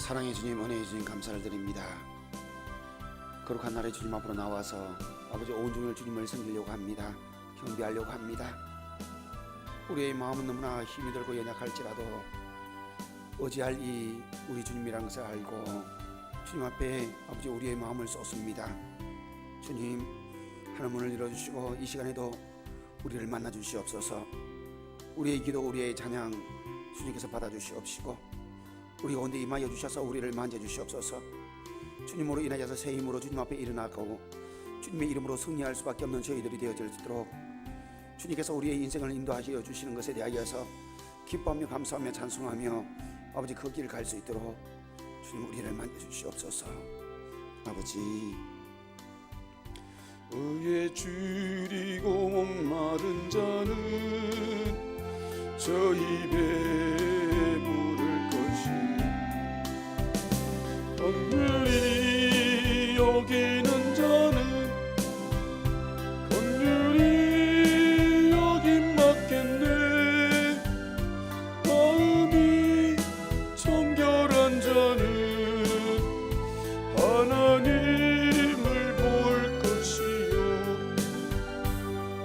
사랑의 주님, 은혜의 주님 감사를 드립니다. 거룩한 날에 주님 앞으로 나와서 아버지 온종일 주님을 섬기려고 합니다. 경배하려고 합니다. 우리의 마음은 너무나 힘이 들고 연약할지라도 의지할 이 우리 주님이라는 것을 알고 주님 앞에 아버지 우리의 마음을 쏟습니다. 주님, 하늘문을 열어주시고 이 시간에도 우리를 만나 주시옵소서. 우리의 기도, 우리의 찬양 주님께서 받아주시옵시고 우리 가운데 임하여 주셔서 우리를 만져주시옵소서. 주님으로 인하여서 새 힘으로 주님 앞에 일어나고 주님의 이름으로 승리할 수밖에 없는 저희들이 되어지도록 주님께서 우리의 인생을 인도하여 주시는 것에 대하여서 기뻐하며 감사하며 찬송하며 아버지 그 길을 갈 수 있도록 주님 우리를 만져주시옵소서. 아버지, 의에 줄이고 목마른 자는 저 입에 물을 것이 긍휼히 여기는 자는 긍휼히 여김 받겠네. 마음이 청결한 자는 하나님을 볼 것이요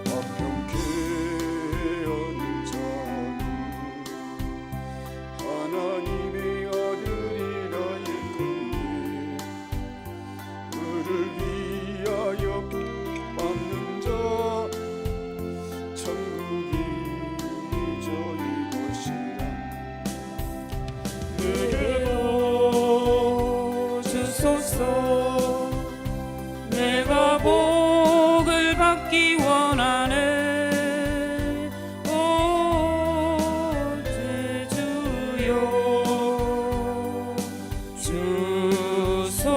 화평케 하는 자는 하나님의 아들이라 일컫네. 그를 위하여 받는 자 천국이 저희 것이라. 내게도 주소서. 내가 복을 받기 원하네. 오 주여 주소서.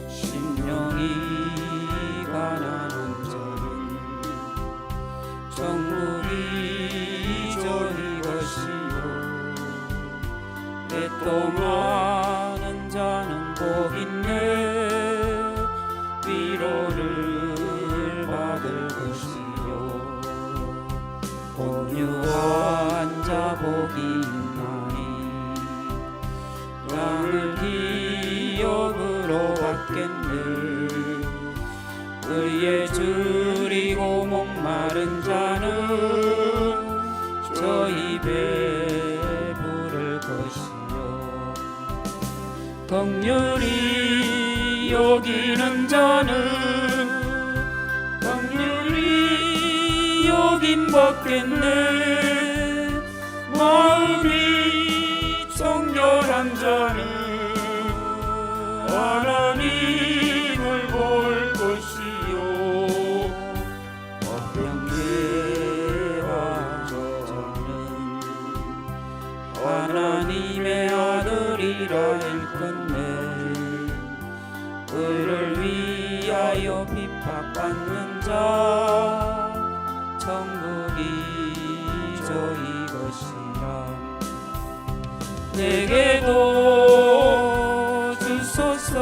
심령이 가난한 자는 천국이 저희 것이요 애통하는 자는 복 있네. 위로를 받을 것이요 온유한 자 복이 있나니 땅을 기업으로 받겠네. 의에 줄이고 목마른 자는 저 입에 부를 것이요 긍휼히 여기는 자는 긍휼히 여김 받겠네. 마음이 청결한 자는 하나님을 볼 것이요 화평케 한 자는 하나님의 아들이라 일컫네. 의를 위하여 핍박받는 자 천국이 저희 것이라. 내게도 주소서.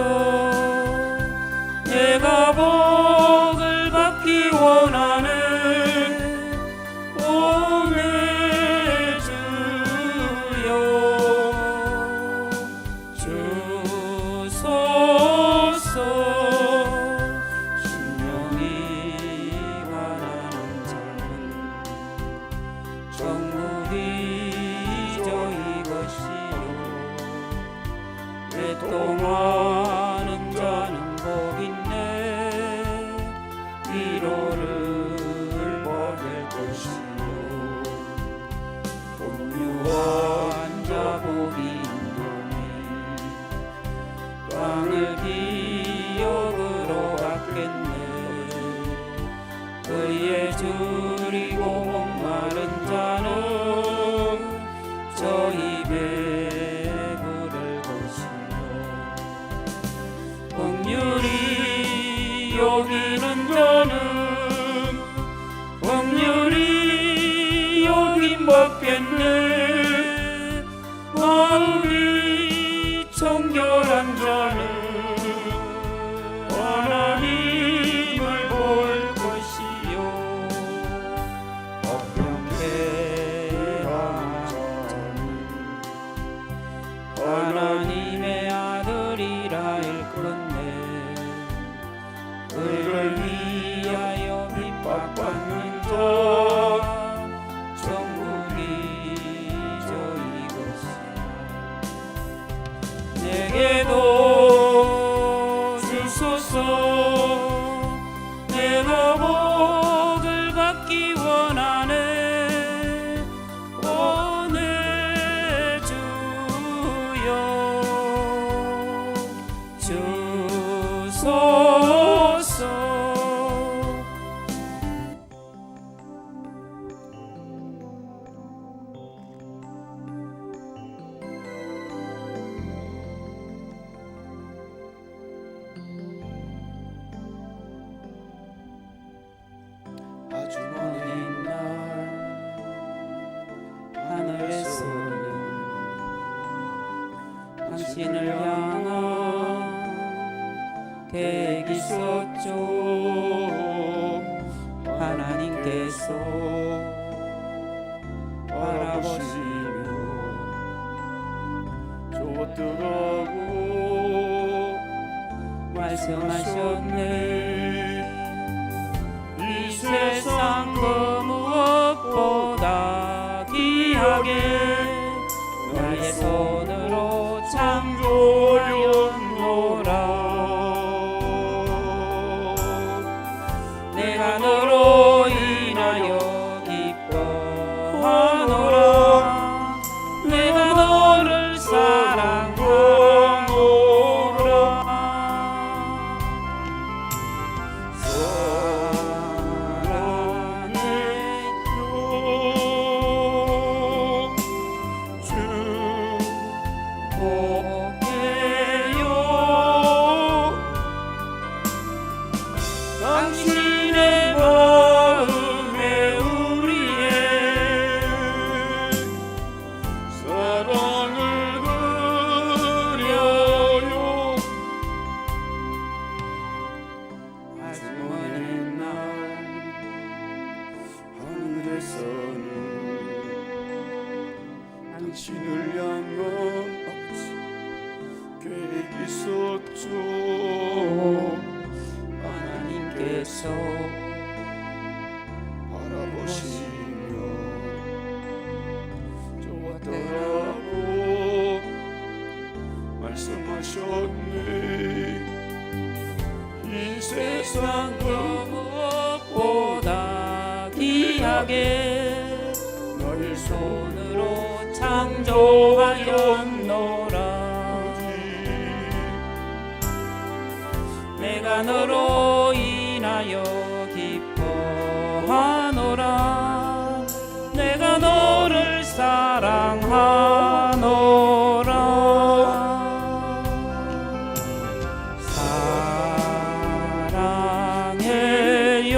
내가 복을 받기 원하네. 오 내 주여 주소서. 심령이 가난한 자는 천국이 저희 것이요 애통하는 자는 복 있네. 위로를 받을 것이요 온유한 자 복이 있나니 땅을 기업으로 받겠네. 의에 줄이고 목마른 자는 저 입에 부를 것이요 긍휼히 여기는 자는 긍휼히 여김 받겠네. 마음이 청결한 자는 당신을 향한 계획이 있었죠. 하나님께서 바라보시며 좋더라고 말씀하셨네. 이 세상 그 무엇보다 귀하게 나의 손으로 창조하였노라. 내가 너로 인하여 기뻐하노라. 내가 너를 당신의 마음에 우리의 사랑을 그려요. 아주 먼 날 하늘에서는 당신을 향한 계획이 있었죠. 하나님께서 바라보시며 좋았더라고 말씀하셨네. 이 세상 그 무엇보다 귀하게 나의 손으로 창조하였노라. 내가 너로 인하여 기뻐하노라. 내가 너를 사랑하노라. 사랑해요.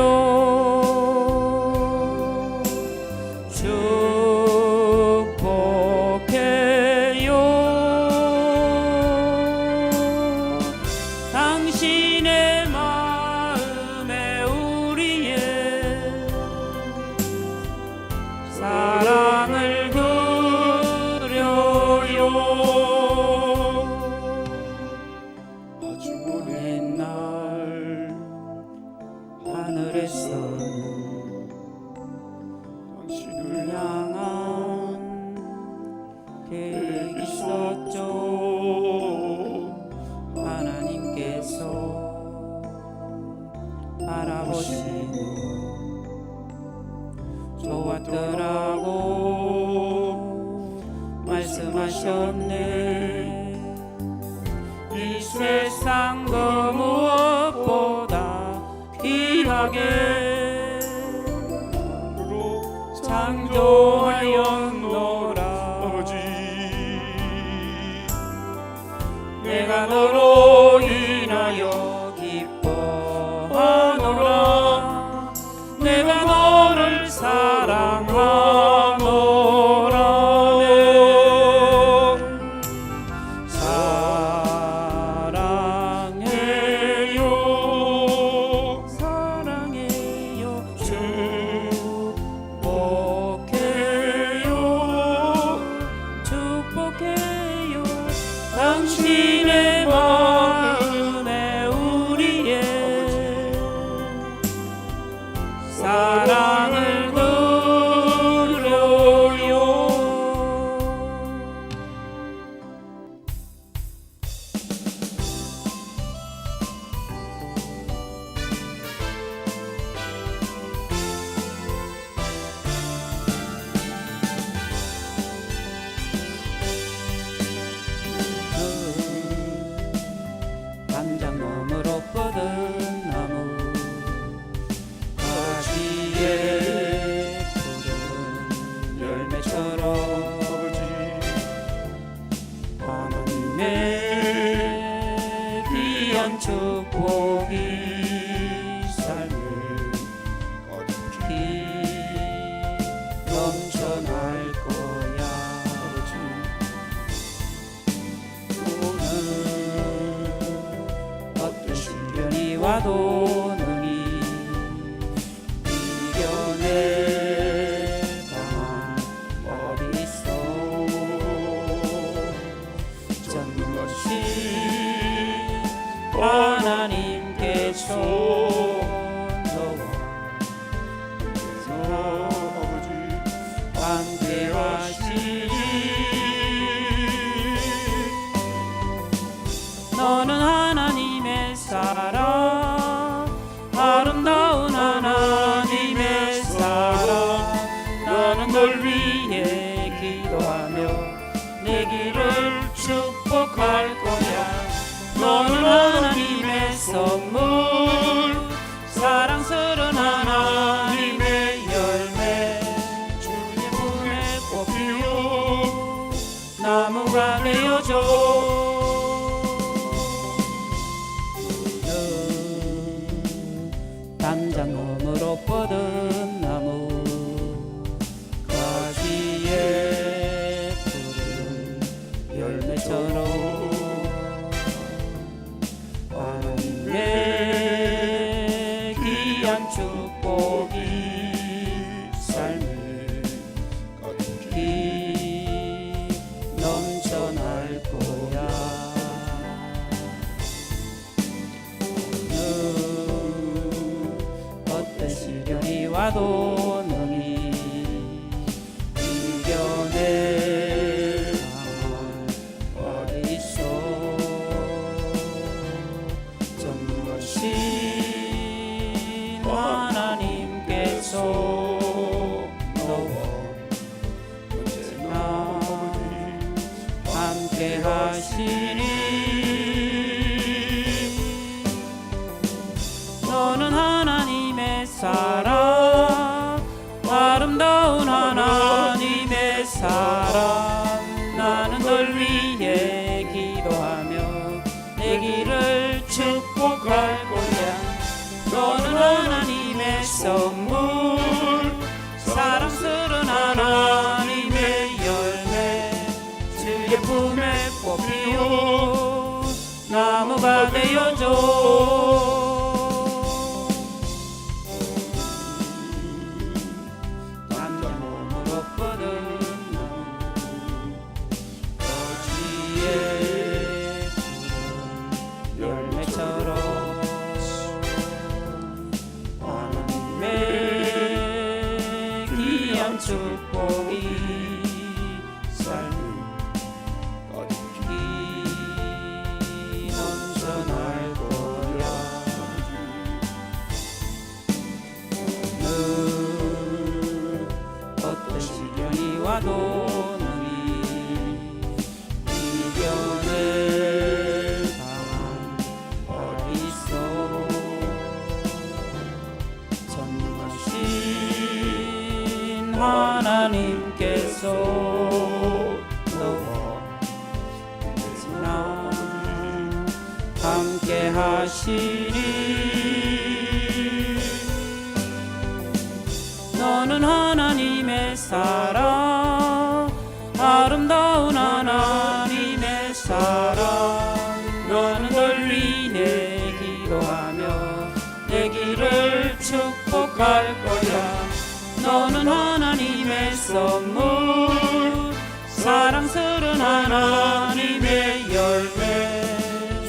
축복해요. 당신의 마음에 우리의 사랑을 그려요. 아주 먼 옛날 하늘에서는 당신을 향한 계획이 있었죠. 하나님께서 바라보시며 좋았더라고 말씀하셨네. 이 세상 그 무엇보다 귀하게 창조하였노라. 아버지 내가 너로 인하여 기뻐하노라. 내가 너를 사랑하노라. 사랑해요. 사랑해요. 축복해요. 축복해요. 당신의 마음에 우리의 사랑을 그려요. 담장나무로 뻗은 나무 가지에 푸른 열매처럼 아버지 하나님의 귀한 축복이 삶을 가득히 넘쳐날 거야. 아버지 와도 능히 이겨낼 방안 어디 있어. 전능하신 하나님께서 아버지 함께하시니 너는 하나님의 사랑, 아름다운 하나님의 사랑. 나는 널 위해 기도하며 내 길을 축복할 거야. 너는 하나님의 선물, 사랑스러운 하나님의 열매. 주의 품에 꽃 피우 나무가 되어줘. 단장 너머로 뻗은 나무, 가지에 푸른 열매처럼 하나님의 귀한 축복이 삶에 가득히 넘쳐날 거야. 어떤 시련이 와도 능히 이겨낼 방안 어디 있어. 전능하신 하나님께서 너와 언제나 함께 하시니 너는 하나님의 사랑, 아름다운 하나님의 사랑. 나는 널 위해 기도하며 내 길을 축복할 거야. 너는 하나님의 선물, 사랑스러운 하나님의 열매. 주의 품에 꽃 피우 나무가 되어줘. 열매처럼 하나님의 귀한 축복이 삶에 가득히 넘쳐날 거야. 늘 어떤 시련이 와도 능히 이겨낼 전능하신 하나님께서 너와 언제나 함께 하시니 너는 하나님의 사랑, 아름다운 하나님의 사랑. 너는 널 위해 기도하며 내 길을 축복할 거야. 너는 하나님의 선물, 사랑스러운 하나님의 열매.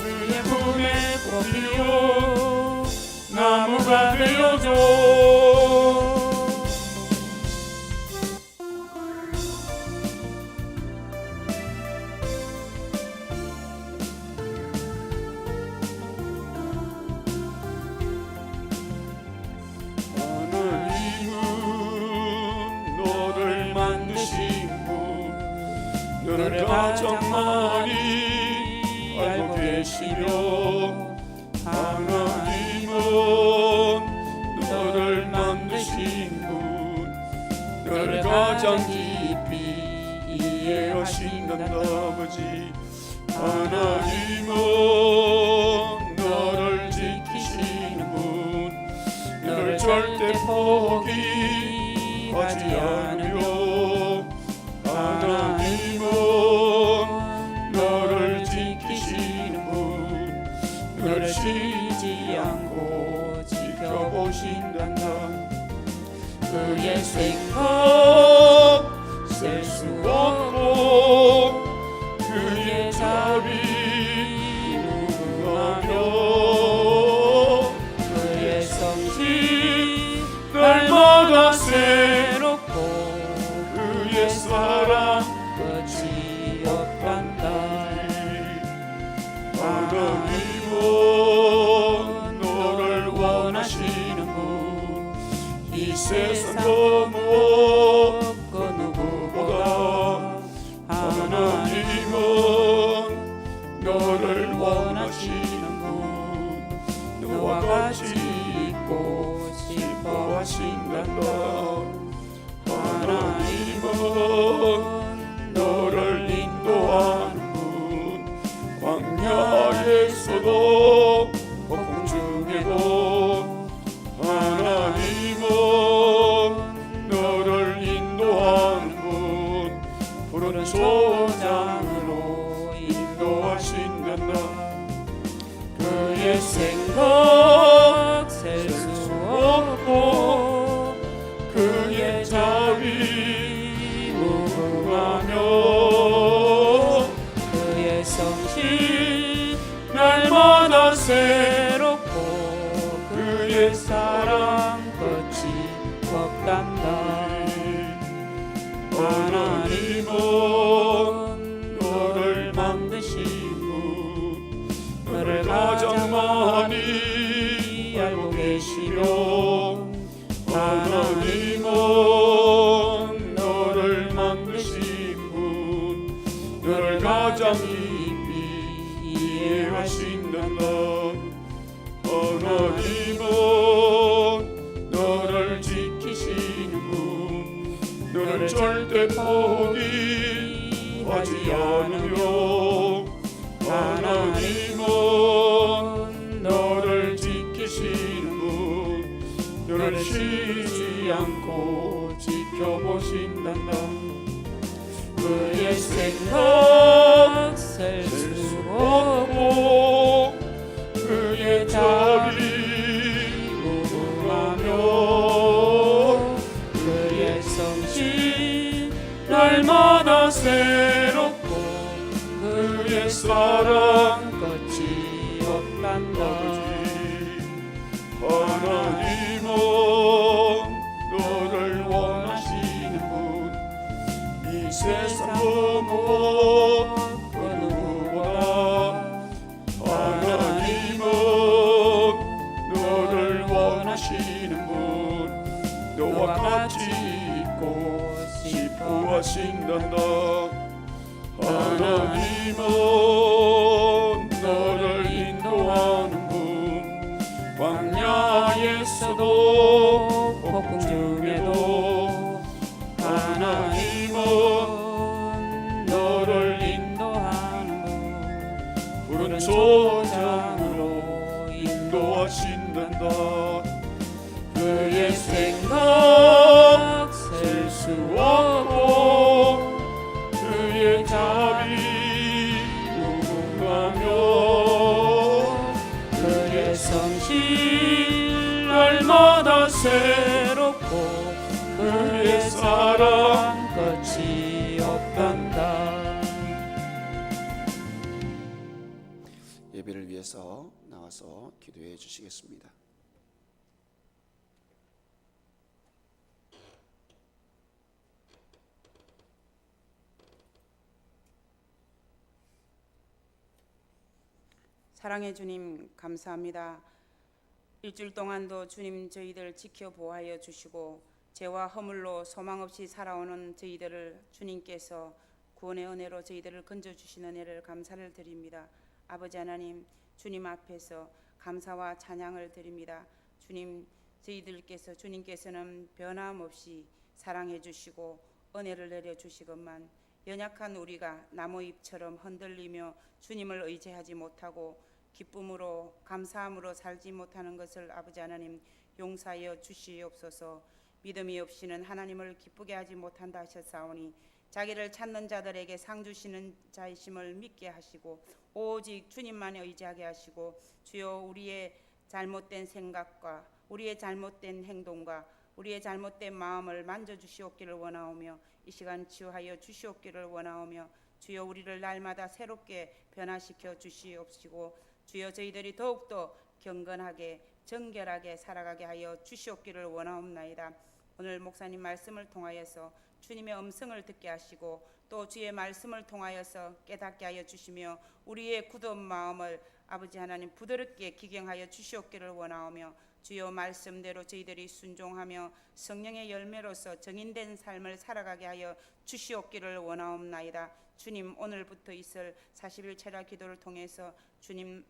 주의 품에 꽃 피우 나무가 되어줘. 너를 가장 많이 알고 계시며 하나님은 너를 만드신 분, 너를 가장 깊이 이해하시는 아버지. 하나님은 너를 지키시는 분, 너를 절대 포기하지 않으려. 하나님은 너를 지키시는 분, 너를 쉬지 않고 생각 셀 수 없고 그의 자비 무궁하며 그의 성실 날마다 새롭고 그의 사랑 끝이 없단다. 하나님은 너를 원하시는 분, 이 세상 그 무엇과 누구보다 하나님은 너를 원하시는 분, 너와 같이 있고 싶어 하신단다. 하나님은 너를 인도하는 분, 광야에서도 폭풍 중에도 하나님은 너를 인도하는 분, 푸른 초장으로 인도하신단다. 그의 생각 셀 수 없고 그의 자비 무궁하며 그의 성실 날마다 새롭고 그의 사랑 끝이 없단다. 하나님은 너를 만드신 분, 너를 가장 많이 알고 계시며 하나님은 너를 만드신 분, 너를 가장 깊이 이해하신단다. 하나님은 너를 지키시는 분, 너를 절대 포기하지 않으며 하나님은 너를 지키시는 분, 너를 쉬지 않고 지켜보신단다. 그의 생각 셀 수 없고 그의 자비 무궁하며 그의 성실 날마다 새롭고 그의 사랑 끝이 없단다. 하나님은 너를 원하시는 분, 이 세상 그 무엇 그 누구보다 하나님은 너를 원하시는 분, 너와 같이 있고 싶어 하신단다. 하나님은 너를 인도하는 분, 광야에서도 폭풍 중에도 하나님은 너를 인도하는 분, 푸른 초장으로 인도하신단다. 그의 생각 셀 수 없고 그의 자비 무궁하며 그의 성실 날마다 새롭고 그의 사랑 끝이 없단다. 예배를 위해서 나와서 기도해 주시겠습니다. 사랑의 주님 감사합니다. 일주일 동안도 주님 저희들 지켜 보호하여 주시고 죄와 허물로 소망 없이 살아오는 저희들을 주님께서 구원의 은혜로 저희들을 건져 주신 은혜를 감사를 드립니다. 아버지 하나님, 주님 앞에서 감사와 찬양을 드립니다. 주님, 주님께서는 변함없이 사랑해 주시고 은혜를 내려 주시건만 연약한 우리가 나무잎처럼 흔들리며 주님을 의지하지 못하고 기쁨으로 감사함으로 살지 못하는 것을 아버지 하나님 용서하여 주시옵소서. 믿음이 없이는 하나님을 기쁘게 하지 못한다 하셨사오니 자기를 찾는 자들에게 상 주시는 자이심을 믿게 하시고 오직 주님만 의지하게 하시고 주여 우리의 잘못된 생각과 우리의 잘못된 행동과 우리의 잘못된 마음을 만져주시옵기를 원하오며 이 시간 치유하여 주시옵기를 원하오며 주여 우리를 날마다 새롭게 변화시켜 주시옵시고 주여 저희들이 더욱더 경건하게 정결하게 살아가게 하여 주시옵기를 원하옵나이다. 오늘 목사님 말씀을 통하여서 주님의 음성을 듣게 하시고 또 주의 말씀을 통하여서 깨닫게 하여 주시며 우리의 굳은 마음을 아버지 하나님 부드럽게 기경하여 주시옵기를 원하오며 주여 말씀대로 저희들이 순종하며 성령의 열매로서 정인된 삶을 살아가게 하여 주시옵기를 원하옵나이다. 주님 오늘부터 있을 40일 철야 기도를 통해서 주님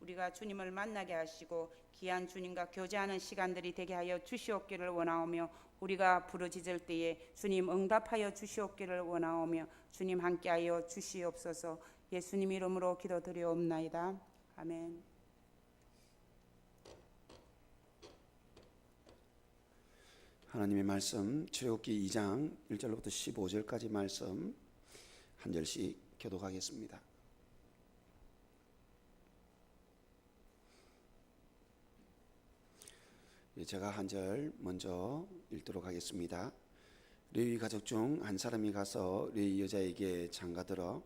우리가 주님을 만나게 하시고 귀한 주님과 교제하는 시간들이 되게 하여 주시옵기를 원하오며 우리가 부르짖을 때에 주님 응답하여 주시옵기를 원하오며 주님 함께하여 주시옵소서. 예수님 이름으로 기도드리옵나이다. 아멘. 하나님의 말씀 출애굽기 2장 1절부터 15절까지 말씀 한 절씩 교독하겠습니다. 제가 한 절 먼저 읽도록 하겠습니다. 레위 가족 중 한 사람이 가서 레위 여자에게 장가들어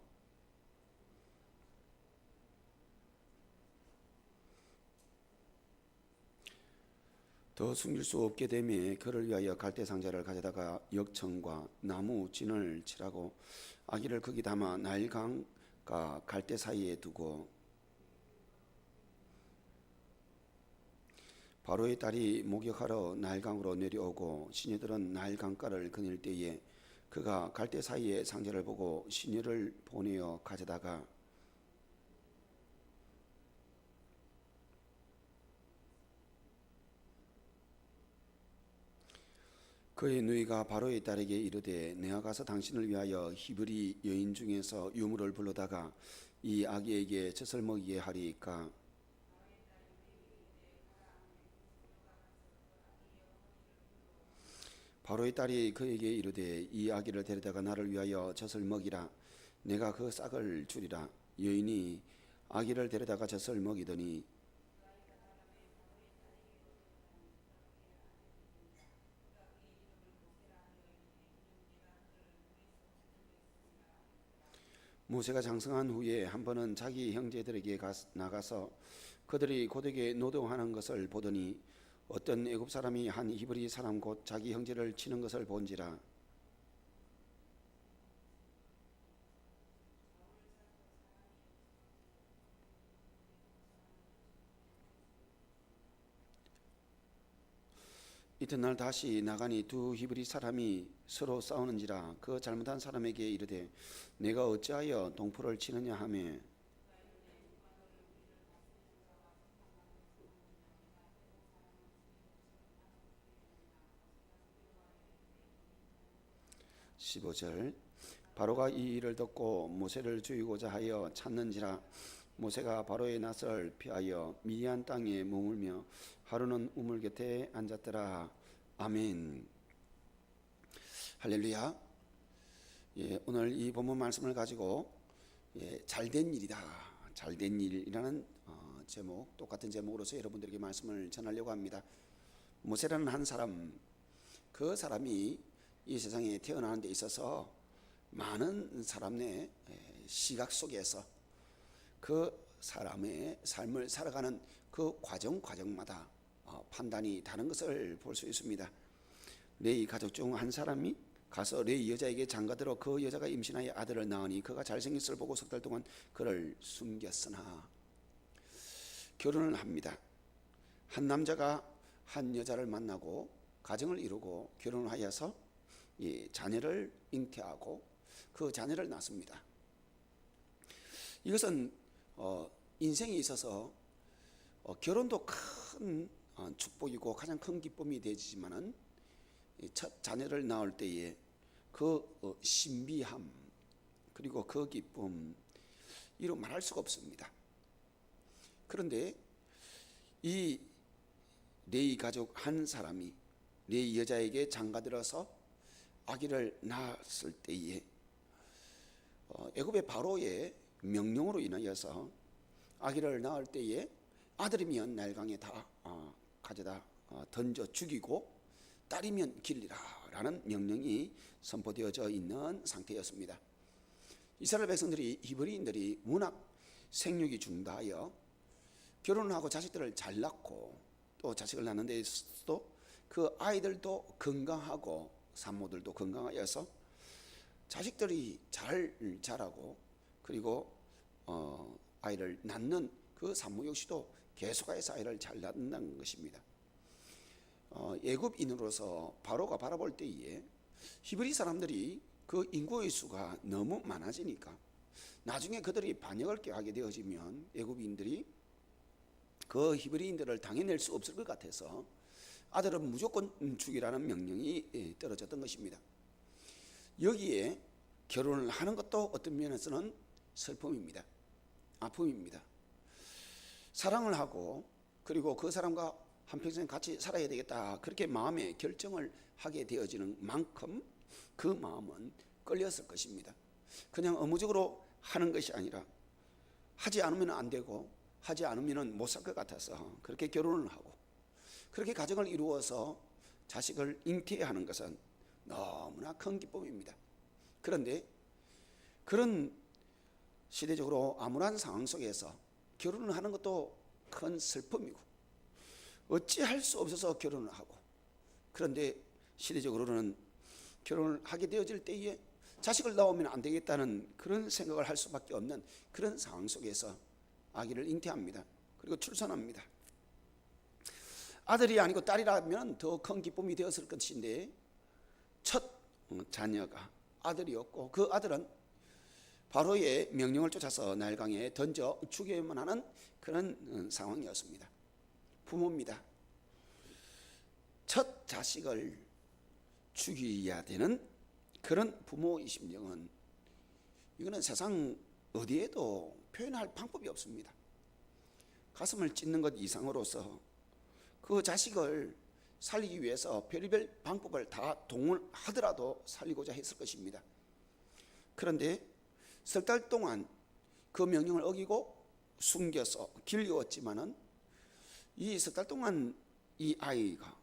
더 숨길 수 없게 되매 그를 위하여 갈대 상자를 가져다가 역청과 나무 진을 칠하고 아기를 거기 담아 나일강과 갈대 사이에 두고 바로의 딸이 목욕하러 나일강으로 내려오고 시녀들은 나일강가를 거닐 때에 그가 갈대 사이에 상자를 보고 시녀를 보내어 가져다가 그의 누이가 바로의 딸에게 이르되 내가 가서 당신을 위하여 히브리 여인 중에서 유물을 불러다가 이 아기에게 젖을 먹이게 하리이까. 바로의 딸이 그에게 이르되 이 아기를 데려다가 나를 위하여 젖을 먹이라. 내가 그 싹을 주리라. 여인이 아기를 데려다가 젖을 먹이더니 모세가 장성한 후에 한 번은 자기 형제들에게 나가서 그들이 고되게 노동하는 것을 보더니 어떤 애굽 사람이 한 히브리 사람 곧 자기 형제를 치는 것을 본지라. 이튿날 다시 나가니 두 히브리 사람이 서로 싸우는지라. 그 잘못한 사람에게 이르되 내가 어찌하여 동포를 치느냐 하며 (15절) 바로가 이 일을 듣고 모세를 죽이고자 하여 찾는지라. 모세가 바로의 낯을 피하여 미디안 땅에 머물며 하루는 우물 곁에 앉았더라. 아멘. 할렐루야. 오늘 이 본문 말씀을 가지고 잘된 일이다, 잘된 일이라는 제목, 똑같은 제목으로서 여러분들에게 말씀을 전하려고 합니다. 모세라는 한 사람, 그 사람이 이 세상에 태어나는 데 있어서 많은 사람의 시각 속에서 그 사람의 삶을 살아가는 그 과정마다 판단이 다른 것을 볼 수 있습니다. 레위 가족 중 한 사람이 가서 레위 여자에게 장가들어 그 여자가 임신하여 아들을 낳으니 그가 잘생긴 것을 보고 석 달 동안 그를 숨겼으나 결혼을 합니다. 한 남자가 한 여자를 만나고 가정을 이루고 결혼을 하여서 자녀를 잉태하고 그 자녀를 낳습니다. 이것은 인생에 있어서 결혼도 큰 축복이고 가장 큰 기쁨이 되지만은 첫 자녀를 낳을 때에 그 신비함 그리고 그 기쁨 이루 말할 수가 없습니다. 그런데 이 레위 가족 한 사람이 레위 여자에게 장가들어서 아기를 낳았을 때에 애굽의 바로의 명령으로 인하여서 아기를 낳을 때에 아들이면 나일강에 다 가져다 던져 죽이고 딸이면 길리라라는 명령이 선포되어져 있는 상태였습니다. 이스라엘 백성들이 히브리인들이 워낙 생육이 중다하여 결혼을 하고 자식들을 잘 낳고 또 자식을 낳는 데 있어서도 그 아이들도 건강하고 산모들도 건강하여서 자식들이 잘 자라고 그리고 아이를 낳는 그 산모 역시도 계속해서 아이를 잘 낳는다는 것입니다. 애굽인으로서 바로가 바라볼 때에 히브리 사람들이 그 인구의 수가 너무 많아지니까 나중에 그들이 반역을 깨하게 되어지면 애굽인들이 그 히브리인들을 당해낼 수 없을 것 같아서 아들은 무조건 죽이라는 명령이 떨어졌던 것입니다. 여기에 결혼을 하는 것도 어떤 면에서는 슬픔입니다. 아픔입니다. 사랑을 하고 그리고 그 사람과 한평생 같이 살아야 되겠다 그렇게 마음의 결정을 하게 되어지는 만큼 그 마음은 끌렸을 것입니다. 그냥 의무적으로 하는 것이 아니라 하지 않으면 안 되고 하지 않으면 못 살 것 같아서 그렇게 결혼을 하고 그렇게 가정을 이루어서 자식을 잉태하는 것은 너무나 큰 기쁨입니다. 그런데 그런 시대적으로 암울한 상황 속에서 결혼을 하는 것도 큰 슬픔이고 어찌할 수 없어서 결혼을 하고 그런데 시대적으로는 결혼을 하게 되어질 때에 자식을 낳으면 안 되겠다는 그런 생각을 할 수밖에 없는 그런 상황 속에서 아기를 잉태합니다. 그리고 출산합니다. 아들이 아니고 딸이라면 더 큰 기쁨이 되었을 것인데 첫 자녀가 아들이었고 그 아들은 바로의 명령을 쫓아서 나일강에 던져 죽여야만 하는 그런 상황이었습니다. 부모입니다. 첫 자식을 죽여야 되는 그런 부모의 심정은 이거는 세상 어디에도 표현할 방법이 없습니다. 가슴을 찢는 것 이상으로서 그 자식을 살리기 위해서 별의별 방법을 다 동원하더라도 살리고자 했을 것입니다. 그런데 석 달 동안 그 명령을 어기고 숨겨서 길러왔지만은 이 석 달 동안 이 아이가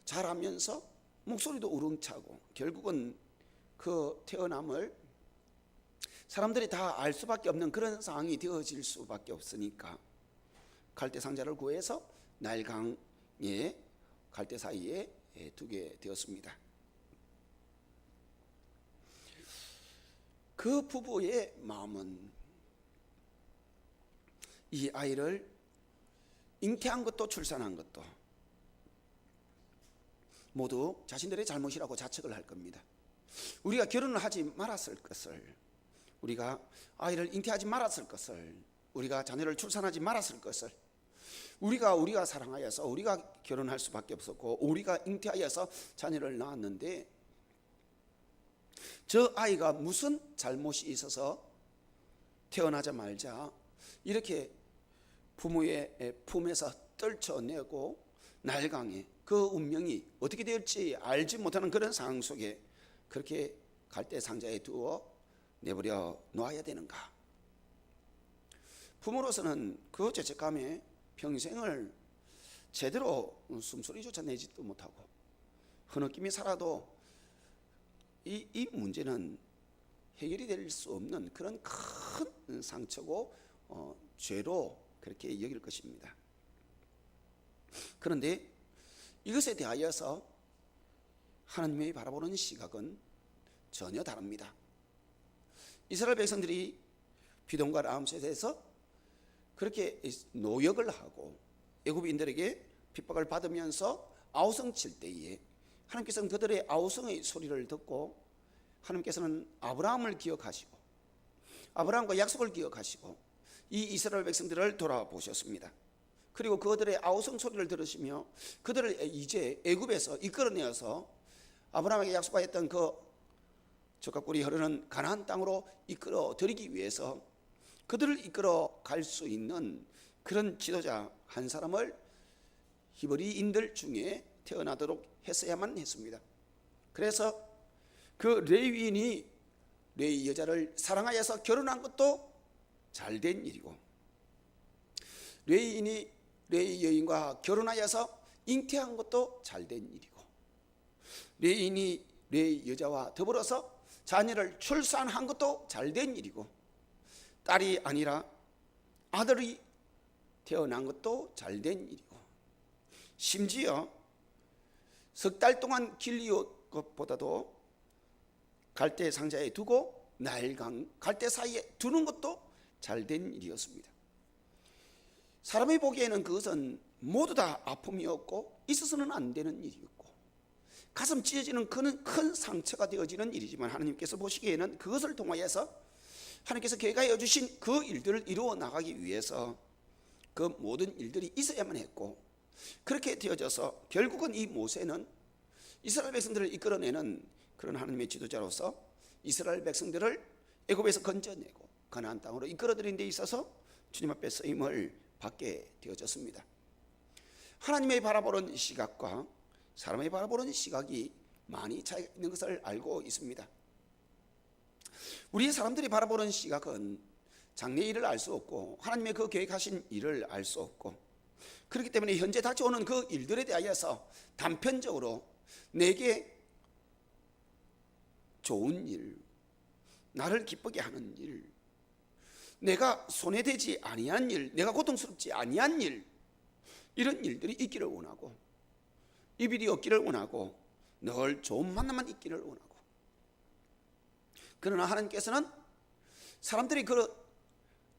자라면서 목소리도 우렁차고 결국은 그 태어남을 사람들이 다 알 수밖에 없는 그런 상황이 되어질 수밖에 없으니까 갈대 상자를 구해서 나일강에 갈대 사이에 두게 되었습니다. 그 부부의 마음은 이 아이를 잉태한 것도 출산한 것도 모두 자신들의 잘못이라고 자책을 할 겁니다. 우리가 결혼을 하지 말았을 것을, 우리가 아이를 잉태하지 말았을 것을, 우리가 자녀를 출산하지 말았을 것을, 우리가 사랑하여서 우리가 결혼할 수밖에 없었고 우리가 잉태하여서 자녀를 낳았는데 저 아이가 무슨 잘못이 있어서 태어나자마자 이렇게 부모의 품에서 떨쳐내고 나일강에 그 운명이 어떻게 될지 알지 못하는 그런 상황 속에 그렇게 갈대 상자에 두어 내버려 놓아야 되는가? 부모로서는 그 죄책감에 평생을 제대로 숨소리조차 내지도 못하고 흐느낌이 살아도 이 문제는 해결이 될 수 없는 그런 큰 상처고 죄로 그렇게 여길 것입니다. 그런데 이것에 대하여서 하나님이 바라보는 시각은 전혀 다릅니다. 이스라엘 백성들이 비동과 라암셋에서 그렇게 노역을 하고 애굽인들에게 핍박을 받으면서 아우성 칠 때에 하나님께서는 그들의 아우성의 소리를 듣고 하나님께서는 아브라함을 기억하시고 아브라함과 약속을 기억하시고 이 이스라엘 백성들을 돌아보셨습니다. 그리고 그들의 아우성 소리를 들으시며 그들을 이제 애굽에서 이끌어내어서 아브라함에게 약속하였던 그 젖과 꿀이 흐르는 가나안 땅으로 이끌어 들이기 위해서 그들을 이끌어 갈 수 있는 그런 지도자 한 사람을 히브리인들 중에 태어나도록 했어야만 했습니다. 그래서 그 레위인이 레위 여자를 사랑하여서 결혼한 것도 잘된 일이고 레위인이 레위 여인과 결혼하여서 잉태한 것도 잘된 일이고 레인이 레 여자와 더불어서 자녀를 출산한 것도 잘된 일이고, 딸이 아니라 아들이 태어난 것도 잘된 일이고, 심지어 석 달 동안 길리옷 것보다도 갈대 상자에 두고 나일강 갈대 사이에 두는 것도 잘된 일이었습니다. 사람이 보기에는 그것은 모두 다 아픔이었고 있어서는 안 되는 일이었고 가슴 찢어지는 큰 상처가 되어지는 일이지만, 하나님께서 보시기에는 그것을 통하여서 하나님께서 계획하여 주신 그 일들을 이루어 나가기 위해서 그 모든 일들이 있어야만 했고, 그렇게 되어져서 결국은 이 모세는 이스라엘 백성들을 이끌어내는 그런 하나님의 지도자로서 이스라엘 백성들을 애굽에서 건져내고 가나안 땅으로 이끌어들이는 데 있어서 주님 앞에 쓰임을 받게 되어졌습니다. 하나님의 바라보는 시각과 사람의 바라보는 시각이 많이 차이가 있는 것을 알고 있습니다. 우리 사람들이 바라보는 시각은 장래 일을 알 수 없고 하나님의 그 계획하신 일을 알 수 없고, 그렇기 때문에 현재 닥쳐오는 그 일들에 대하여서 단편적으로 내게 좋은 일, 나를 기쁘게 하는 일, 내가 손해되지 아니한 일, 내가 고통스럽지 아니한 일, 이런 일들이 있기를 원하고 이별이 없기를 원하고 늘 좋은 만남만 있기를 원하고, 그러나 하나님께서는 사람들이 그런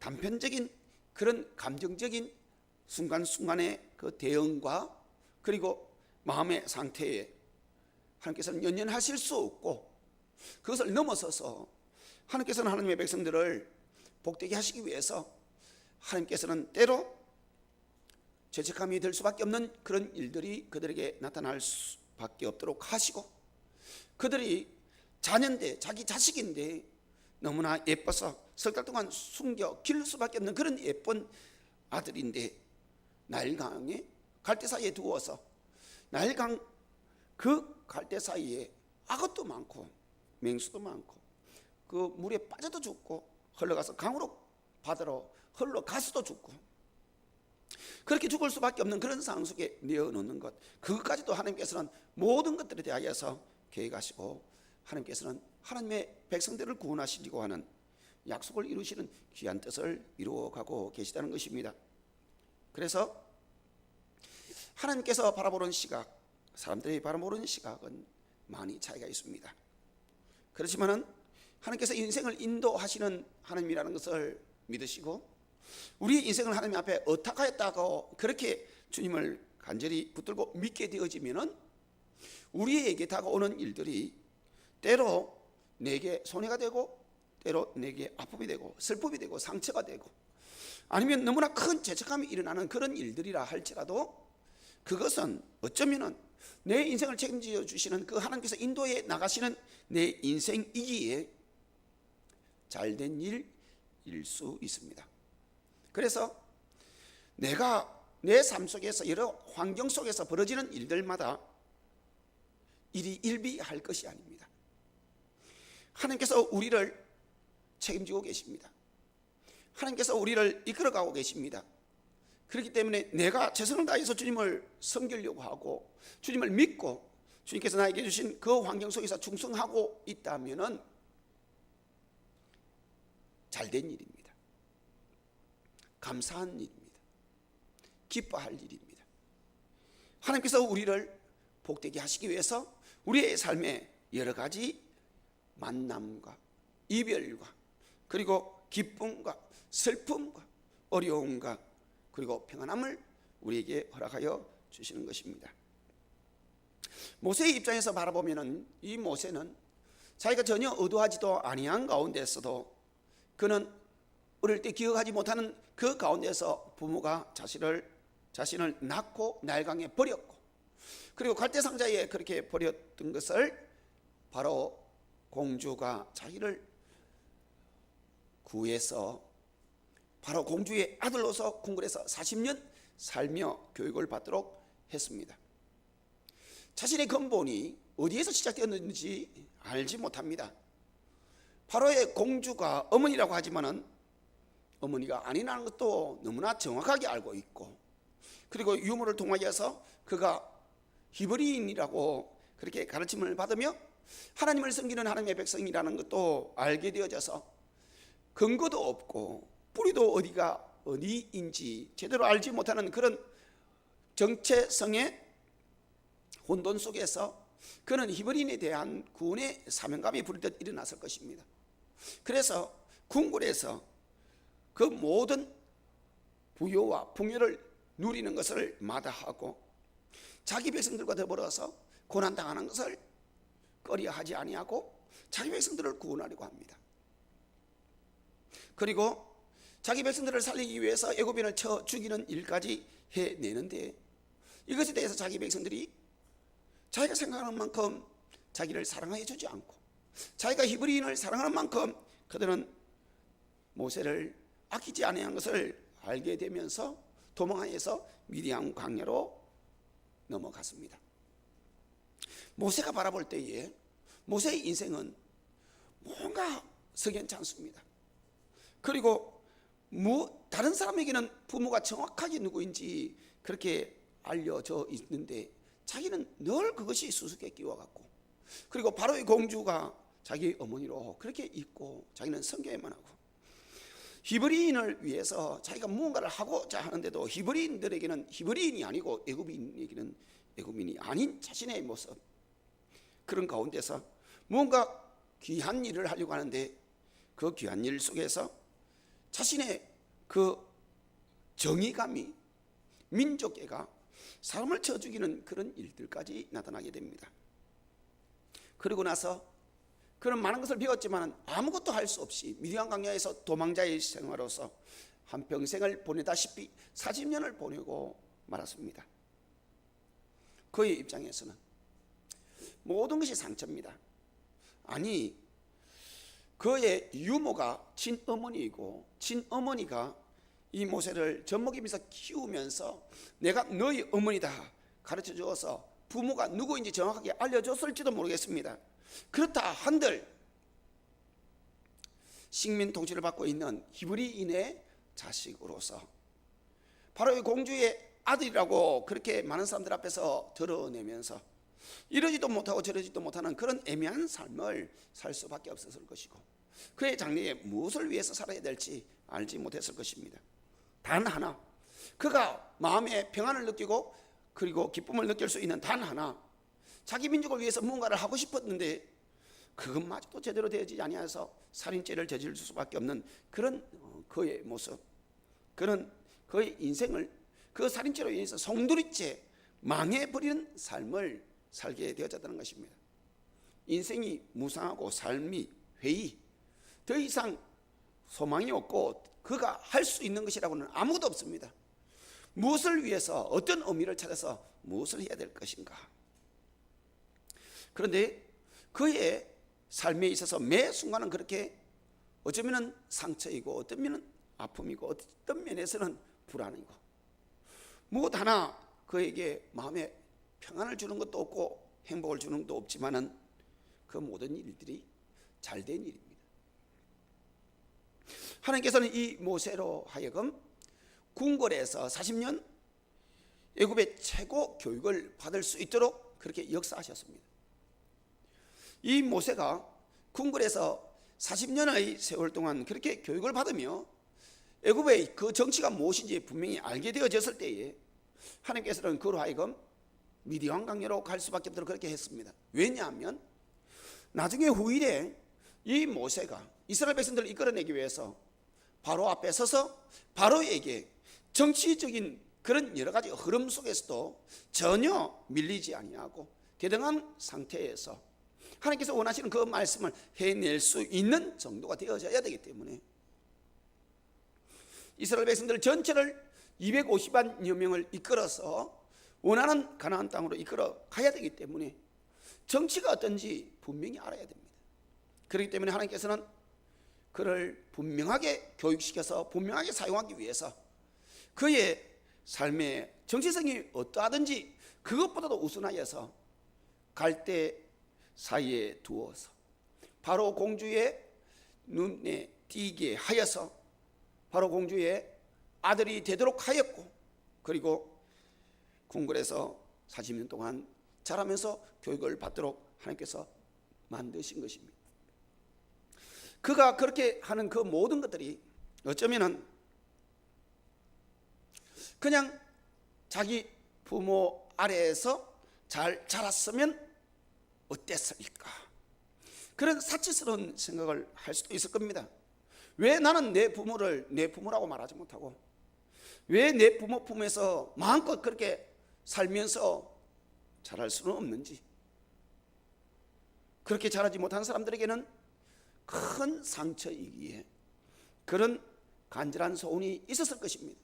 단편적인 그런 감정적인 순간순간의 그 대응과 그리고 마음의 상태에 하나님께서는 연연하실 수 없고, 그것을 넘어서서 하나님께서는 하나님의 백성들을 복되게 하시기 위해서 하나님께서는 때로 죄책감이 들 수밖에 없는 그런 일들이 그들에게 나타날 수밖에 없도록 하시고, 그들이 자녀인데 자기 자식인데 너무나 예뻐서 석 달 동안 숨겨 기를 수밖에 없는 그런 예쁜 아들인데 나일강에 갈대 사이에 두어서 나일강 그 갈대 사이에 악어도 많고 맹수도 많고 그 물에 빠져도 죽고 흘러가서 강으로 바다로 흘러가서도 죽고 그렇게 죽을 수밖에 없는 그런 상황 속에 내어놓는 것, 그것까지도 하나님께서는 모든 것들에 대하여서 계획하시고 하나님께서는 하나님의 백성들을 구원하시려고 하는 약속을 이루시는 귀한 뜻을 이루어가고 계시다는 것입니다. 그래서 하나님께서 바라보는 시각, 사람들이 바라보는 시각은 많이 차이가 있습니다. 그렇지만은 하나님께서 인생을 인도하시는 하나님이라는 것을 믿으시고 우리의 인생을 하나님 앞에 의탁하였다고 그렇게 주님을 간절히 붙들고 믿게 되어지면은 우리에게 다가오는 일들이 때로 내게 손해가 되고 때로 내게 아픔이 되고 슬픔이 되고 상처가 되고 아니면 너무나 큰 죄책감이 일어나는 그런 일들이라 할지라도 그것은 어쩌면은 내 인생을 책임져 주시는 그 하나님께서 인도해 나가시는 내 인생이기에 잘된 일일 수 있습니다. 그래서 내가 내 삶 속에서 여러 환경 속에서 벌어지는 일들마다 일이 일비할 것이 아닙니다. 하나님께서 우리를 책임지고 계십니다. 하나님께서 우리를 이끌어가고 계십니다. 그렇기 때문에 내가 최선을 다해서 주님을 섬기려고 하고 주님을 믿고 주님께서 나에게 주신 그 환경 속에서 충성하고 있다면은 잘된 일입니다. 감사한 일입니다. 기뻐할 일입니다. 하나님께서 우리를 복되게 하시기 위해서 우리의 삶에 여러 가지 만남과 이별과 그리고 기쁨과 슬픔과 어려움과 그리고 평안함을 우리에게 허락하여 주시는 것입니다. 모세의 입장에서 바라보면은 이 모세는 자기가 전혀 의도하지도 아니한 가운데서도 그는 어릴 때 기억하지 못하는 그 가운데서 부모가 자신을 낳고 나일강에 버렸고 그리고 갈대상자에 그렇게 버렸던 것을 바로 공주가 자기를 구해서 바로 공주의 아들로서 궁궐에서 40년 살며 교육을 받도록 했습니다. 자신의 근본이 어디에서 시작되었는지 알지 못합니다. 바로의 공주가 어머니라고 하지만은 어머니가 아니라는 것도 너무나 정확하게 알고 있고 그리고 유물을 통하여서 그가 히브리인이라고 그렇게 가르침을 받으며 하나님을 섬기는 하나님의 백성이라는 것도 알게 되어져서 근거도 없고 뿌리도 어디인지 제대로 알지 못하는 그런 정체성의 혼돈 속에서 그는 히브리인에 대한 구원의 사명감이 불듯 일어났을 것입니다. 그래서 궁궐에서 그 모든 부요와 풍요를 누리는 것을 마다하고 자기 백성들과 더불어서 고난당하는 것을 꺼려하지 아니하고 자기 백성들을 구원하려고 합니다. 그리고 자기 백성들을 살리기 위해서 애굽인을 쳐 죽이는 일까지 해내는데 이것에 대해서 자기 백성들이 자기가 생각하는 만큼 자기를 사랑해 주지 않고 자기가 히브리인을 사랑하는 만큼 그들은 모세를 아끼지 아니한 것을 알게 되면서 도망하여서 미디안 광야로 넘어갔습니다. 모세가 바라볼 때에 모세의 인생은 뭔가 석연치 않습니다. 그리고 다른 사람에게는 부모가 정확하게 누구인지 그렇게 알려져 있는데 자기는 늘 그것이 수수께끼와 같고, 그리고 바로의 공주가 자기 어머니로 그렇게 있고 자기는 성교에만 하고, 히브리인을 위해서 자기가 무언가를 하고자 하는데도 히브리인들에게는 히브리인이 아니고 애굽인에게는 애굽인이 아닌 자신의 모습, 그런 가운데서 무언가 귀한 일을 하려고 하는데 그 귀한 일 속에서 자신의 그 정의감이 민족애가 사람을 쳐 죽이는 그런 일들까지 나타나게 됩니다. 그리고 나서 그런 많은 것을 배웠지만 아무것도 할 수 없이 미디안 광야에서 도망자의 생활로서 한평생을 보내다시피 40년을 보내고 말았습니다. 그의 입장에서는 모든 것이 상처입니다. 아니, 그의 유모가 친어머니이고 친어머니가 이 모세를 젖먹이면서 키우면서 내가 너희 어머니다 가르쳐 주어서 부모가 누구인지 정확하게 알려줬을지도 모르겠습니다. 그렇다 한들 식민 통치를 받고 있는 히브리인의 자식으로서 바로 이 공주의 아들이라고 그렇게 많은 사람들 앞에서 드러내면서 이러지도 못하고 저러지도 못하는 그런 애매한 삶을 살 수밖에 없었을 것이고, 그의 장래에 무엇을 위해서 살아야 될지 알지 못했을 것입니다. 단 하나, 그가 마음에 평안을 느끼고 그리고 기쁨을 느낄 수 있는 단 하나, 자기 민족을 위해서 무언가를 하고 싶었는데 그것마저도 제대로 되어지지 아니해서 살인죄를 저질 수밖에 없는 그런 그의 모습, 그런 그의 인생을 그 살인죄로 인해서 송두리째 망해버리는 삶을 살게 되어졌다는 것입니다. 인생이 무상하고 삶이 회의, 더 이상 소망이 없고 그가 할 수 있는 것이라고는 아무것도 없습니다. 무엇을 위해서 어떤 의미를 찾아서 무엇을 해야 될 것인가. 그런데 그의 삶에 있어서 매 순간은 그렇게 어쩌면 상처이고 어떤 면은 아픔이고 어떤 면에서는 불안이고 무엇 하나 그에게 마음에 평안을 주는 것도 없고 행복을 주는 것도 없지만은 그 모든 일들이 잘된 일입니다. 하나님께서는 이 모세로 하여금 궁궐에서 40년 애굽의 최고 교육을 받을 수 있도록 그렇게 역사하셨습니다. 이 모세가 궁궐에서 40년의 세월 동안 그렇게 교육을 받으며 애굽의 그 정치가 무엇인지 분명히 알게 되어졌을 때에 하나님께서는 그로 하여금 미디안 광야로 갈 수밖에 없도록 그렇게 했습니다. 왜냐하면 나중에 후일에 이 모세가 이스라엘 백성들을 이끌어내기 위해서 바로 앞에 서서 바로에게 정치적인 그런 여러 가지 흐름 속에서도 전혀 밀리지 아니하고 대등한 상태에서 하나님께서 원하시는 그 말씀을 해낼 수 있는 정도가 되어져야 되기 때문에 이스라엘 백성들 전체를 250만여 명을 이끌어서 원하는 가나안 땅으로 이끌어 가야 되기 때문에 정치가 어떤지 분명히 알아야 됩니다. 그렇기 때문에 하나님께서는 그를 분명하게 교육시켜서 분명하게 사용하기 위해서 그의 삶의 정체성이 어떠하든지 그것보다도 우선하여서 갈대 사이에 두어서 바로 공주의 눈에 띄게 하여서 바로 공주의 아들이 되도록 하였고, 그리고 궁궐에서 40년 동안 자라면서 교육을 받도록 하나님께서 만드신 것입니다. 그가 그렇게 하는 그 모든 것들이 어쩌면은 그냥 자기 부모 아래에서 잘 자랐으면 어땠을까, 그런 사치스러운 생각을 할 수도 있을 겁니다. 왜 나는 내 부모를 내 부모라고 말하지 못하고, 왜 내 부모 품에서 마음껏 그렇게 살면서 자랄 수는 없는지. 그렇게 자라지 못한 사람들에게는 큰 상처이기에 그런 간절한 소원이 있었을 것입니다.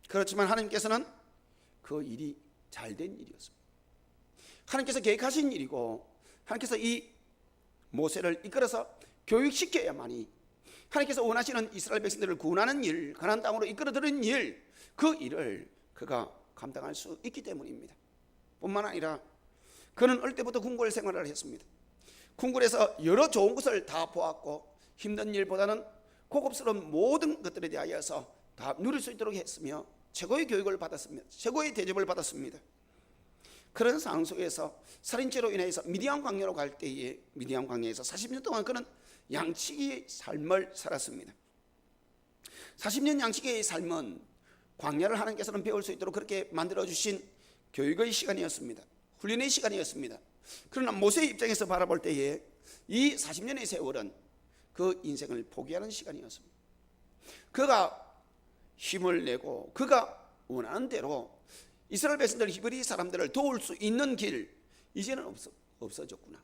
그렇지만 하나님께서는 그 일이 잘된 일이었습니다. 하나님께서 계획하신 일이고, 하나님께서 이 모세를 이끌어서 교육시켜야만이 하나님께서 원하시는 이스라엘 백성들을 구원하는 일, 가나안 땅으로 이끌어들이는 일, 그 일을 그가 감당할 수 있기 때문입니다. 뿐만 아니라 그는 어릴 때부터 궁궐 생활을 했습니다. 궁궐에서 여러 좋은 것을 다 보았고, 힘든 일보다는 고급스러운 모든 것들에 대하여서 다 누릴 수 있도록 했으며 최고의 교육을 받았습니다. 최고의 대접을 받았습니다. 그런 상황 속에서 살인죄로 인해서 미디안 광야로 갈 때에 미디안 광야에서 40년 동안 그는 양치기의 삶을 살았습니다. 40년 양치기의 삶은 광야를 하나님께서는 배울 수 있도록 그렇게 만들어주신 교육의 시간이었습니다. 훈련의 시간이었습니다. 그러나 모세의 입장에서 바라볼 때에 이 40년의 세월은 그 인생을 포기하는 시간이었습니다. 그가 힘을 내고 그가 원하는 대로 이스라엘 백성들, 히브리 사람들을 도울 수 있는 길, 이제는 없어졌구나.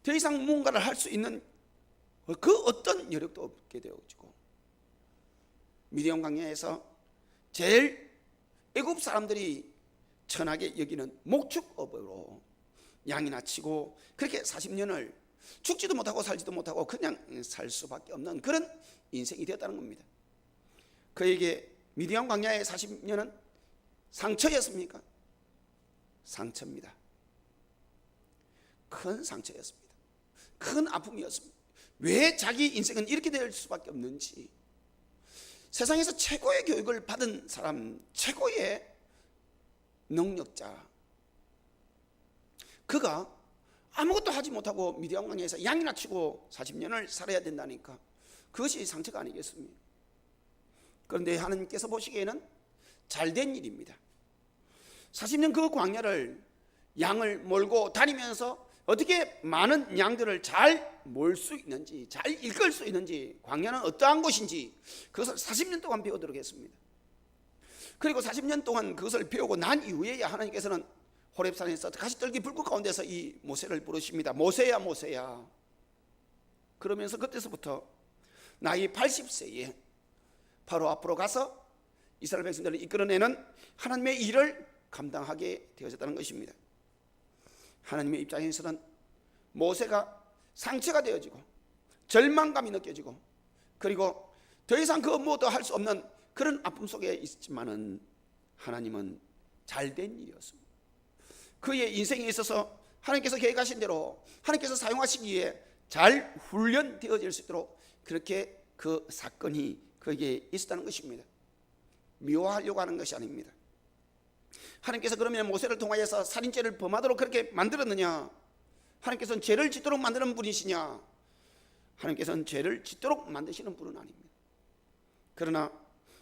더 이상 무언가를 할 수 있는 그 어떤 여력도 없게 되어지고, 미디안 광야에서 제일 애굽 사람들이 천하게 여기는 목축업으로 양이나 치고 그렇게 40년을 죽지도 못하고 살지도 못하고 그냥 살 수밖에 없는 그런 인생이 되었다는 겁니다. 그에게 미디안 광야의 40년은 상처였습니까? 상처입니다. 큰 상처였습니다. 큰 아픔이었습니다. 왜 자기 인생은 이렇게 될 수밖에 없는지, 세상에서 최고의 교육을 받은 사람, 최고의 능력자, 그가 아무것도 하지 못하고 미디안 광야에서 양이나 치고 40년을 살아야 된다니까 그것이 상처가 아니겠습니까? 그런데 하나님께서 보시기에는 잘된 일입니다. 40년 그 광야를 양을 몰고 다니면서 어떻게 많은 양들을 잘 몰 수 있는지, 잘 이끌 수 있는지, 광야는 어떠한 곳인지 그것을 40년 동안 배우도록 했습니다. 그리고 40년 동안 그것을 배우고 난 이후에야 하나님께서는 호렙산에서 가시떨기 불꽃 가운데서 이 모세를 부르십니다. 모세야, 모세야. 그러면서 그때서부터 나이 80세에 바로 앞으로 가서 이스라엘 백성들을 이끌어내는 하나님의 일을 감당하게 되어졌다는 것입니다. 하나님의 입장에서는 모세가 상처가 되어지고 절망감이 느껴지고, 그리고 더 이상 그 무엇도 할 수 없는 그런 아픔 속에 있지만은 하나님은 잘된 일이었습니다. 그의 인생에 있어서 하나님께서 계획하신 대로 하나님께서 사용하시기에 잘 훈련되어질 수 있도록 그렇게 그 사건이 그에게 있었다는 것입니다. 미워하려고 하는 것이 아닙니다. 하나님께서 그러면 모세를 통하여서 살인죄를 범하도록 그렇게 만들었느냐? 하나님께서는 죄를 짓도록 만드는 분이시냐? 하나님께서는 죄를 짓도록 만드시는 분은 아닙니다. 그러나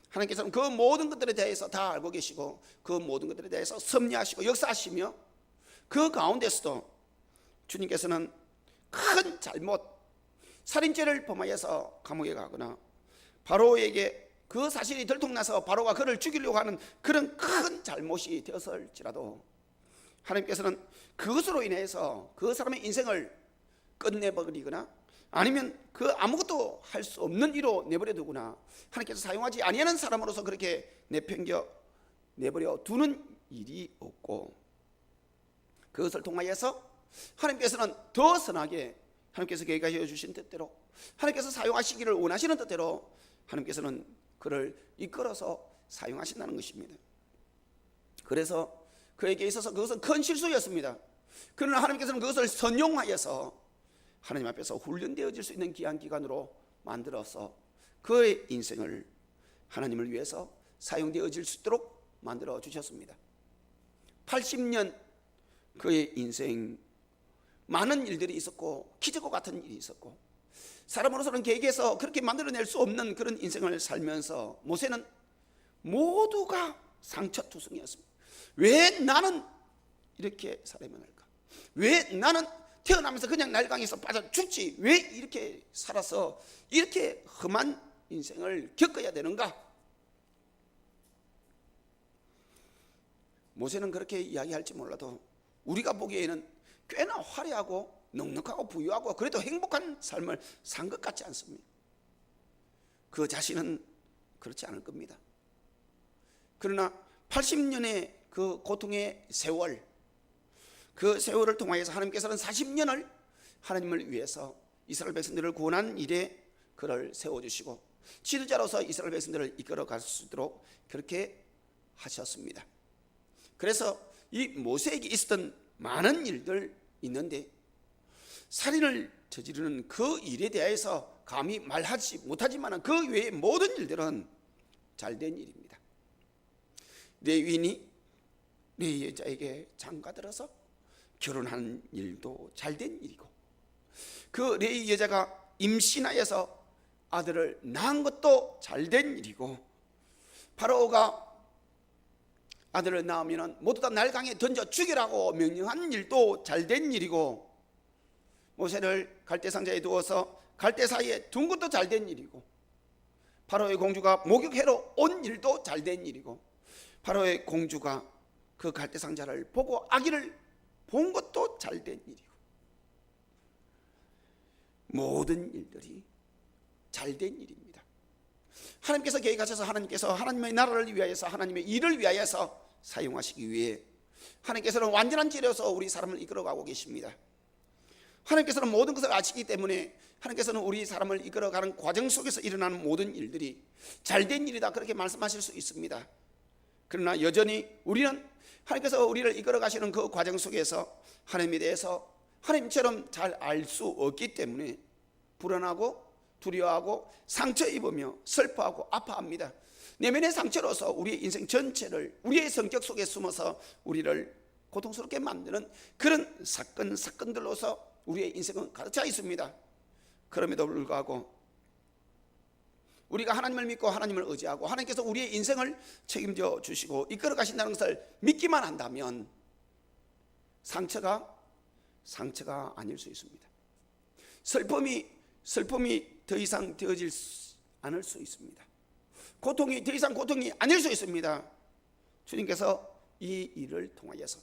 하나님께서는 그 모든 것들에 대해서 다 알고 계시고 그 모든 것들에 대해서 섭리하시고 역사하시며, 그 가운데서도 주님께서는 큰 잘못, 살인죄를 범하여서 감옥에 가거나 바로에게 그 사실이 들통나서 바로가 그를 죽이려고 하는 그런 큰 잘못이 되었을지라도 하나님께서는 그것으로 인해서 그 사람의 인생을 끝내버리거나 아니면 그 아무것도 할 수 없는 이로 내버려 두거나 하나님께서 사용하지 아니하는 사람으로서 그렇게 내팽겨 내버려 두는 일이 없고, 그것을 통하여서 하나님께서는 더 선하게 하나님께서 계획하여 주신 뜻대로 하나님께서 사용하시기를 원하시는 뜻대로 하나님께서는 그를 이끌어서 사용하신다는 것입니다. 그래서 그에게 있어서 그것은 큰 실수였습니다. 그러나 하나님께서는 그것을 선용하여서 하나님 앞에서 훈련되어질 수 있는 귀한 기간으로 만들어서 그의 인생을 하나님을 위해서 사용되어질 수 있도록 만들어 주셨습니다. 80년 그의 인생 많은 일들이 있었고 기적과 같은 일이 있었고 사람으로서는 계획해서 그렇게 만들어낼 수 없는 그런 인생을 살면서 모세는 모두가 상처투성이었습니다. 왜 나는 이렇게 살아야만 할까? 왜 나는 태어나면서 그냥 날강에서 빠져 죽지? 왜 이렇게 살아서 이렇게 험한 인생을 겪어야 되는가? 모세는 그렇게 이야기할지 몰라도 우리가 보기에는 꽤나 화려하고 넉넉하고 부유하고 그래도 행복한 삶을 산 것 같지 않습니다. 그 자신은 그렇지 않을 겁니다. 그러나 80년의 그 고통의 세월, 그 세월을 통하여서 하나님께서는 40년을 하나님을 위해서 이스라엘 백성들을 구원한 일에 그를 세워주시고 지도자로서 이스라엘 백성들을 이끌어 갈 수 있도록 그렇게 하셨습니다. 그래서 이 모세에게 있었던 많은 일들 있는데 살인을 저지르는 그 일에 대해서 감히 말하지 못하지만 그 외의 모든 일들은 잘된 일입니다. 레위인이 레위 여자에게 장가들어서 결혼한 일도 잘된 일이고 그 레위 여자가 임신하여서 아들을 낳은 것도 잘된 일이고 파라오가 아들을 낳으면 모두 다 날강에 던져 죽이라고 명령한 일도 잘된 일이고 모세를 갈대상자에 두어서 갈대 사이에 둔 것도 잘된 일이고 파라오의 공주가 목욕해로 온 일도 잘된 일이고 파라오의 공주가 그 갈대상자를 보고 아기를 본 것도 잘된 일이고 모든 일들이 잘된 일입니다. 하나님께서 계획하셔서 하나님께서 하나님의 나라를 위하여서 하나님의 일을 위하여서 사용하시기 위해 하나님께서는 완전한 지혜로서 우리 사람을 이끌어가고 계십니다. 하나님께서는 모든 것을 아시기 때문에 하나님께서는 우리 사람을 이끌어가는 과정 속에서 일어나는 모든 일들이 잘된 일이다 그렇게 말씀하실 수 있습니다. 그러나 여전히 우리는 하나님께서 우리를 이끌어 가시는 그 과정 속에서 하나님에 대해서 하나님처럼 잘 알 수 없기 때문에 불안하고 두려워하고 상처 입으며 슬퍼하고 아파합니다. 내면의 상처로서 우리의 인생 전체를 우리의 성격 속에 숨어서 우리를 고통스럽게 만드는 그런 사건들로서 우리의 인생은 가득 차 있습니다. 그럼에도 불구하고 우리가 하나님을 믿고 하나님을 의지하고 하나님께서 우리의 인생을 책임져 주시고 이끌어 가신다는 것을 믿기만 한다면 상처가 아닐 수 있습니다. 슬픔이 더 이상 되어질 않을 수 있습니다. 고통이 더 이상 고통이 아닐 수 있습니다. 주님께서 이 일을 통하여서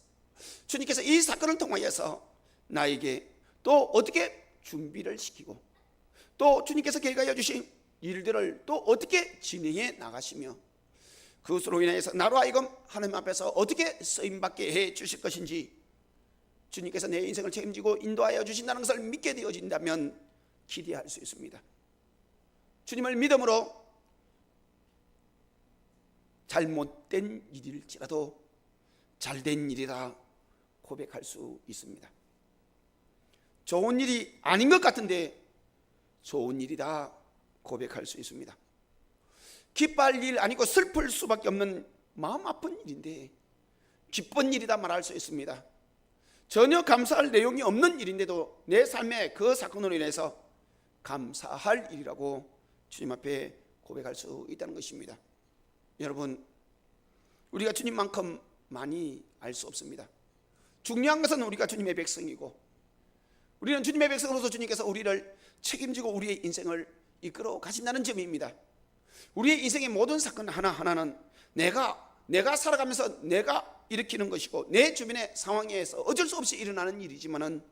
주님께서 이 사건을 통하여서 나에게 또 어떻게 준비를 시키고 또 주님께서 계획하여 주신 일들을 또 어떻게 진행해 나가시며 그것으로 인해서 나로 하여금 하나님 앞에서 어떻게 쓰임받게 해 주실 것인지 주님께서 내 인생을 책임지고 인도하여 주신다는 것을 믿게 되어진다면 기대할 수 있습니다. 주님을 믿음으로 잘못된 일일지라도 잘된 일이라 고백할 수 있습니다. 좋은 일이 아닌 것 같은데 좋은 일이다 고백할 수 있습니다. 기뻐할 일 아니고 슬플 수밖에 없는 마음 아픈 일인데 기쁜 일이다 말할 수 있습니다. 전혀 감사할 내용이 없는 일인데도 내 삶의 그 사건으로 인해서 감사할 일이라고 주님 앞에 고백할 수 있다는 것입니다. 여러분, 우리가 주님만큼 많이 알 수 없습니다. 중요한 것은 우리가 주님의 백성이고 우리는 주님의 백성으로서 주님께서 우리를 책임지고 우리의 인생을 이끌어 가신다는 점입니다. 우리의 인생의 모든 사건 하나하나는 내가 살아가면서 내가 일으키는 것이고 내 주변의 상황에서 어쩔 수 없이 일어나는 일이지만은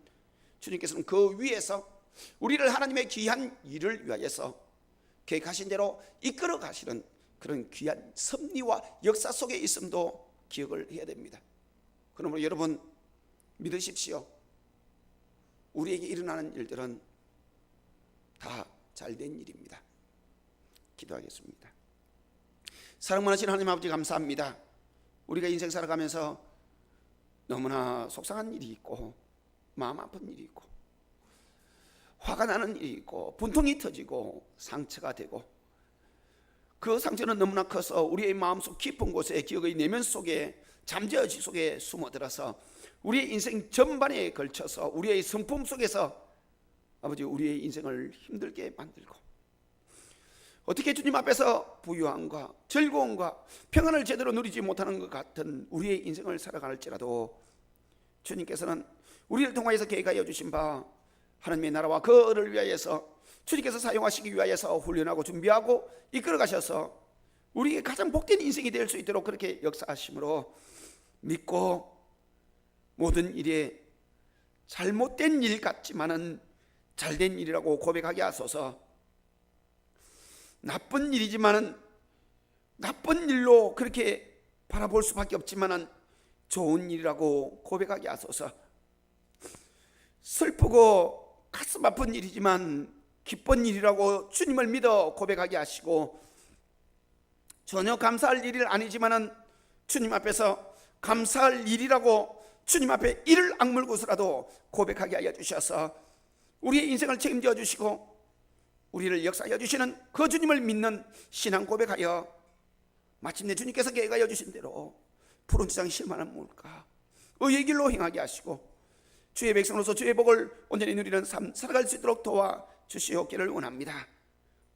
주님께서는 그 위에서 우리를 하나님의 귀한 일을 위하여서 계획하신 대로 이끌어 가시는 그런 귀한 섭리와 역사 속에 있음도 기억을 해야 됩니다. 그러므로 여러분 믿으십시오. 우리에게 일어나는 일들은 다 잘된 일입니다. 기도하겠습니다. 사랑 많으신 하나님 아버지 감사합니다. 우리가 인생 살아가면서 너무나 속상한 일이 있고 마음 아픈 일이 있고 화가 나는 일이 있고 분통이 터지고 상처가 되고 그 상처는 너무나 커서 우리의 마음속 깊은 곳에 기억의 내면 속에 잠재의식 속에 숨어들어서 우리의 인생 전반에 걸쳐서 우리의 성품 속에서 아버지 우리의 인생을 힘들게 만들고 어떻게 주님 앞에서 부유함과 즐거움과 평안을 제대로 누리지 못하는 것 같은 우리의 인생을 살아갈지라도 주님께서는 우리를 통하여서 계획하여 주신 바 하나님의 나라와 그 을을 위하여서 주님께서 사용하시기 위하여서 훈련하고 준비하고 이끌어 가셔서 우리에게 가장 복된 인생이 될 수 있도록 그렇게 역사하심으로 믿고 모든 일에 잘못된 일 같지만은 잘된 일이라고 고백하게 하소서. 나쁜 일이지만은 나쁜 일로 그렇게 바라볼 수밖에 없지만은 좋은 일이라고 고백하게 하소서. 슬프고 가슴 아픈 일이지만 기쁜 일이라고 주님을 믿어 고백하게 하시고 전혀 감사할 일이 아니지만은 주님 앞에서 감사할 일이라고 주님 앞에 이를 악물고서라도 고백하게 하여 주셔서 우리의 인생을 책임져 주시고 우리를 역사하여 주시는 그 주님을 믿는 신앙 고백하여 마침내 주님께서 계획하여 주신 대로 푸른 지상 실만한 물가 의의 길로 행하게 하시고 주의 백성으로서 주의 복을 온전히 누리는 삶 살아갈 수 있도록 도와 주시옵기를 원합니다.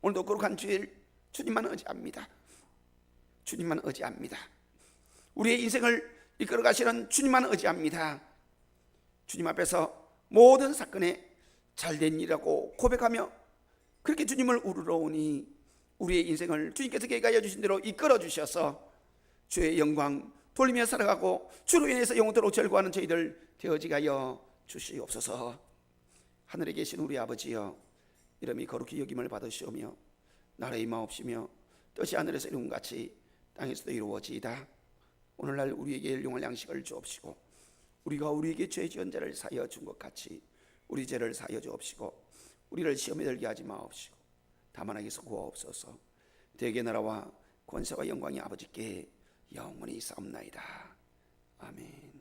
오늘도 거룩한 주일 주님만 의지합니다. 주님만 의지합니다. 우리의 인생을 이끌어 가시는 주님만 의지합니다. 주님 앞에서 모든 사건에 잘된 일이라고 고백하며 그렇게 주님을 우러러오니 우리의 인생을 주님께서 계획하여 주신 대로 이끌어 주셔서 주의 영광 돌리며 살아가고 주로 인해서 영원토록 절구하는 저희들 되어지게 하여 주시옵소서. 하늘에 계신 우리 아버지여, 이름이 거룩히 여김을 받으시오며 나라의 마옵시며 뜻이 하늘에서 이룬 같이 땅에서도 이루어지이다. 오늘날 우리에게 일용할 양식을 주옵시고 우리가 우리에게 죄 지은 자를 사하여 준 것 같이 우리 죄를 사하여 주옵시고 우리를 시험에 들게 하지 마옵시고 다만 악에서 구하옵소서. 대개 나라와 권세와 영광이 아버지께 영원히 있사옵나이다. 아멘.